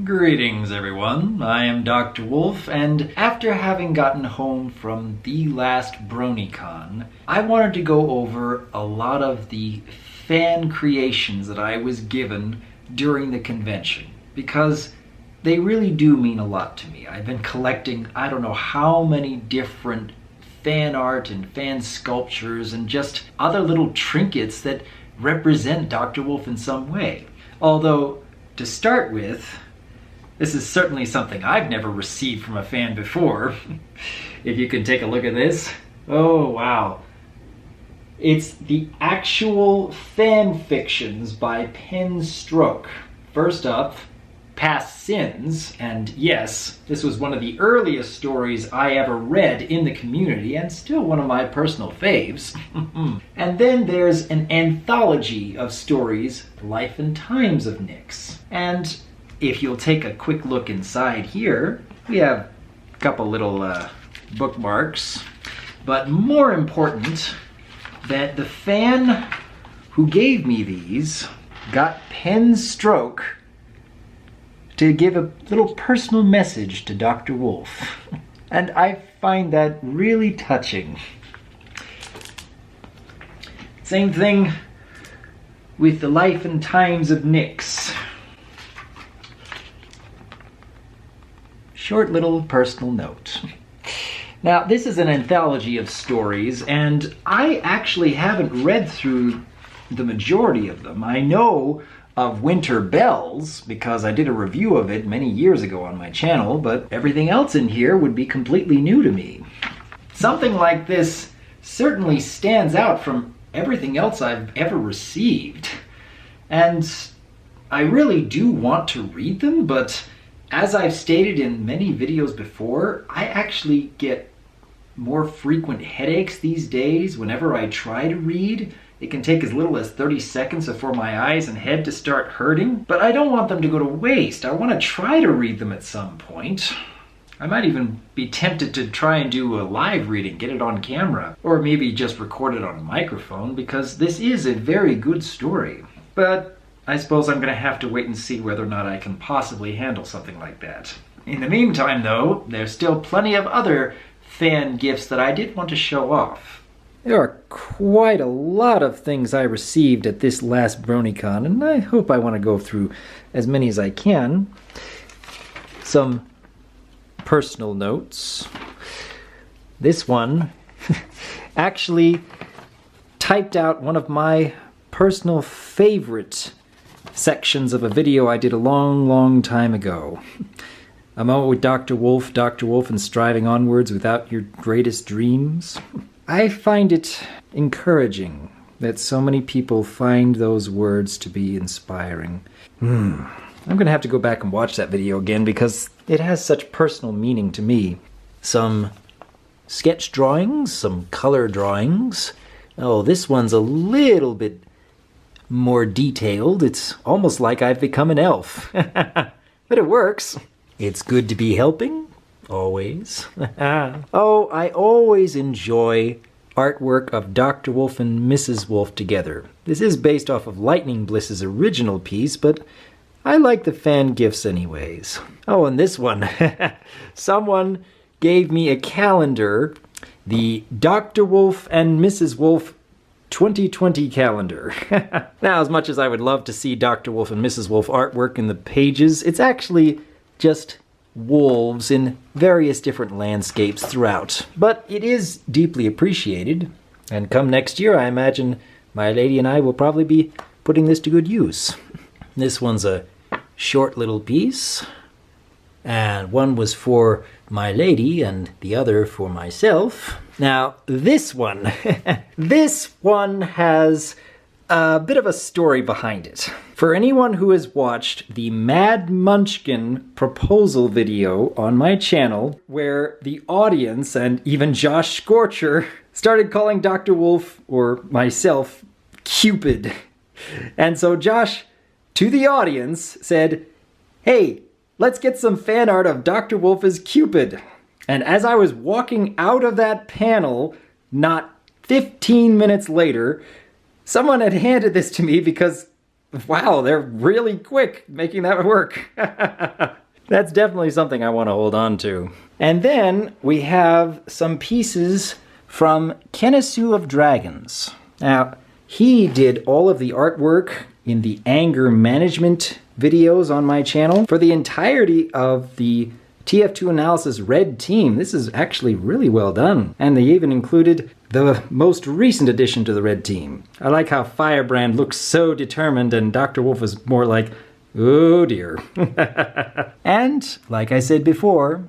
Greetings everyone, I am Dr. Wolf, and after having gotten home from the last Bronycon, I wanted to go over a lot of the fan creations that I was given during the convention, because they really do mean a lot to me. I've been collecting I don't know how many different fan art and fan sculptures and just other little trinkets that represent Dr. Wolf in some way. Although, to start with, this is certainly something I've never received from a fan before. If you can take a look at this. Oh, wow. It's the actual fan fictions by Pen Stroke. First up, Past Sins, and yes, this was one of the earliest stories I ever read in the community, and still one of my personal faves. And then there's an anthology of stories, Life and Times of Nyx. And if you'll take a quick look inside here, we have a couple little bookmarks. But more important, that the fan who gave me these got Pen Stroke to give a little personal message to Dr. Wolf. And I find that really touching. Same thing with the Life and Times of Nyx. Short little personal note. Now, this is an anthology of stories, and I actually haven't read through the majority of them. I know of Winter Bells, because I did a review of it many years ago on my channel, but everything else in here would be completely new to me. Something like this certainly stands out from everything else I've ever received. And I really do want to read them, but as I've stated in many videos before, I actually get more frequent headaches these days whenever I try to read. It can take as little as 30 seconds for my eyes and head to start hurting, but I don't want them to go to waste. I want to try to read them at some point. I might even be tempted to try and do a live reading, get it on camera, or maybe just record it on a microphone, because this is a very good story. But I suppose I'm going to have to wait and see whether or not I can possibly handle something like that. In the meantime, though, there's still plenty of other fan gifts that I did want to show off. There are quite a lot of things I received at this last Bronycon, and I hope I want to go through as many as I can. Some personal notes. This one actually typed out one of my personal favorite sections of a video I did a long time ago. A moment with Dr. Wolf and striving onwards without your greatest dreams. I find it encouraging that so many people find those words to be inspiring. I'm gonna have to go back and watch that video again because it has such personal meaning to me. Some sketch drawings, some color drawings. Oh, this one's a little bit more detailed. It's almost like I've become an elf. But it works. It's good to be helping, always. Oh, I always enjoy artwork of Dr. Wolf and Mrs. Wolf together. This is based off of Lightning Bliss's original piece, but I like the fan gifts anyways. Oh, and this one. Someone gave me a calendar, the Dr. Wolf and Mrs. Wolf 2020 calendar. Now, as much as I would love to see Dr. Wolf and Mrs. Wolf artwork in the pages, it's actually just wolves in various different landscapes throughout. But it is deeply appreciated, and come next year, I imagine my lady and I will probably be putting this to good use. This one's a short little piece, and one was for my lady and the other for myself. Now, this one, this one has a bit of a story behind it. For anyone who has watched the Mad Munchkin proposal video on my channel, where the audience and even Josh Scorcher started calling Dr. Wolf, or myself, Cupid. And so Josh, to the audience, said, "Hey, let's get some fan art of Dr. Wolf as Cupid." And as I was walking out of that panel, not 15 minutes later, someone had handed this to me because, wow, they're really quick making that work. That's definitely something I want to hold on to. And then we have some pieces from Kenesu of Dragons. Now, he did all of the artwork in the anger management videos on my channel for the entirety of the TF2 Analysis Red Team. This is actually really well done. And they even included the most recent addition to the Red Team. I like how Firebrand looks so determined and Dr. Wolf is more like, oh dear. And, like I said before,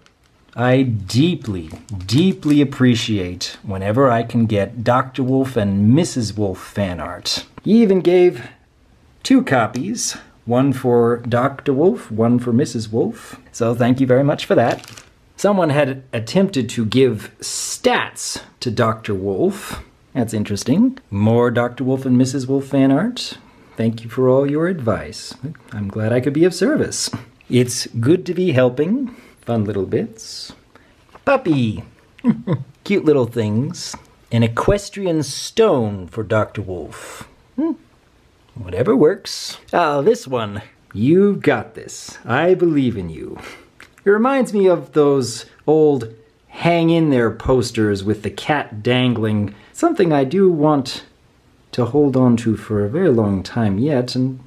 I deeply, deeply appreciate whenever I can get Dr. Wolf and Mrs. Wolf fan art. He even gave 2 copies, one for Dr. Wolf, one for Mrs. Wolf. So thank you very much for that. Someone had attempted to give stats to Dr. Wolf. That's interesting. More Dr. Wolf and Mrs. Wolf fan art. Thank you for all your advice. I'm glad I could be of service. It's good to be helping. Fun little bits. Puppy. Cute little things. An equestrian stone for Dr. Wolf. Whatever works. Oh, this one. You've got this. I believe in you. It reminds me of those old hang in there posters with the cat dangling. Something I do want to hold on to for a very long time yet, and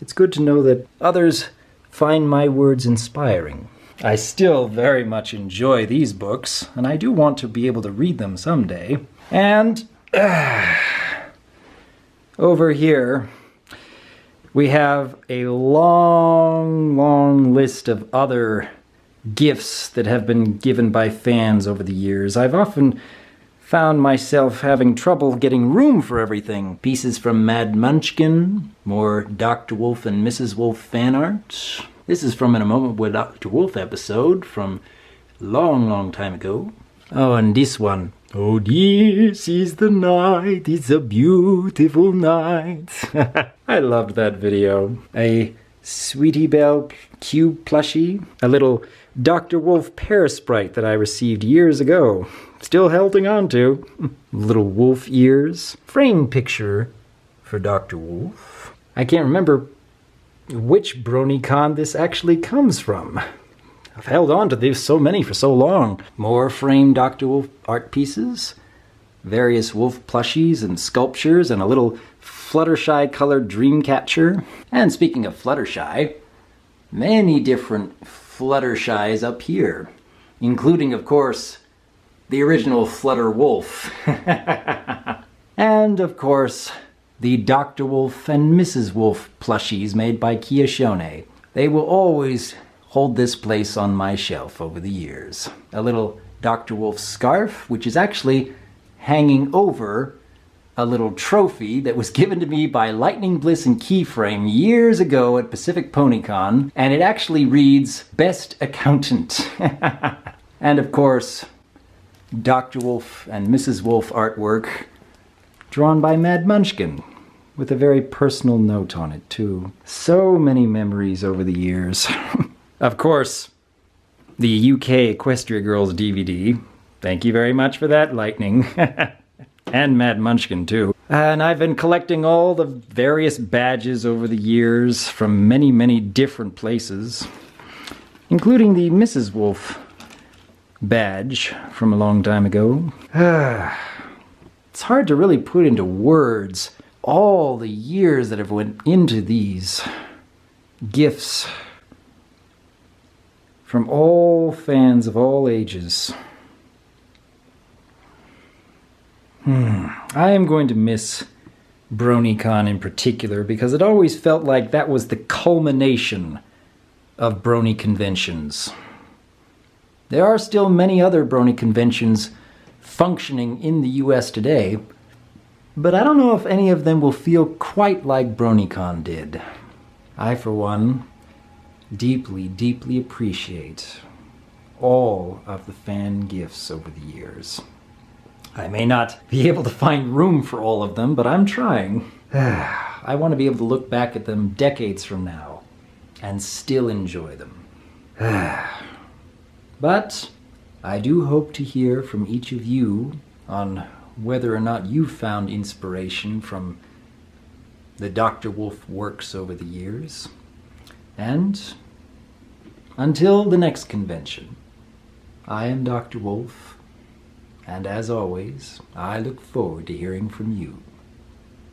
it's good to know that others find my words inspiring. I still very much enjoy these books, and I do want to be able to read them someday. And over here, we have a long, long list of other gifts that have been given by fans over the years. I've often found myself having trouble getting room for everything. Pieces from Mad Munchkin, more Dr. Wolf and Mrs. Wolf fan art. This is from In a Moment with Dr. Wolf episode from a long, long time ago. Oh, and this one. Oh, this is the night, it's a beautiful night. I loved that video. A Sweetie Belle cube plushie, a little Dr. Wolf pear sprite that I received years ago. Still holding on to. Little wolf ears. Frame picture for Dr. Wolf. I can't remember which Bronycon this actually comes from. I've held on to these so many for so long. More framed Dr. Wolf art pieces. Various wolf plushies and sculptures and a little Fluttershy colored dream catcher. And speaking of Fluttershy, many different Fluttershys up here. Including, of course, the original Flutter Wolf. And, of course, the Dr. Wolf and Mrs. Wolf plushies made by Kiyashone. They will always hold this place on my shelf over the years. A little Dr. Wolf scarf, which is actually hanging over a little trophy that was given to me by Lightning Bliss and Keyframe years ago at Pacific PonyCon, and it actually reads, Best Accountant. And, of course, Dr. Wolf and Mrs. Wolf artwork drawn by Mad Munchkin with a very personal note on it too. So many memories over the years. Of course, the UK Equestria Girls DVD. Thank you very much for that, Lightning. And Mad Munchkin too. And I've been collecting all the various badges over the years from many, many different places, including the Mrs. Wolf badge from a long time ago. It's hard to really put into words all the years that have went into these gifts from all fans of all ages. I am going to miss Bronycon in particular because it always felt like that was the culmination of Brony conventions. There are still many other Brony conventions functioning in the US today, but I don't know if any of them will feel quite like Bronycon did. I, for one, deeply, deeply appreciate all of the fan gifts over the years. I may not be able to find room for all of them, but I'm trying. I want to be able to look back at them decades from now and still enjoy them. But I do hope to hear from each of you on whether or not you found inspiration from the Dr. Wolf works over the years. And Until the next convention, I am Dr. Wolf, and as always, I look forward to hearing from you.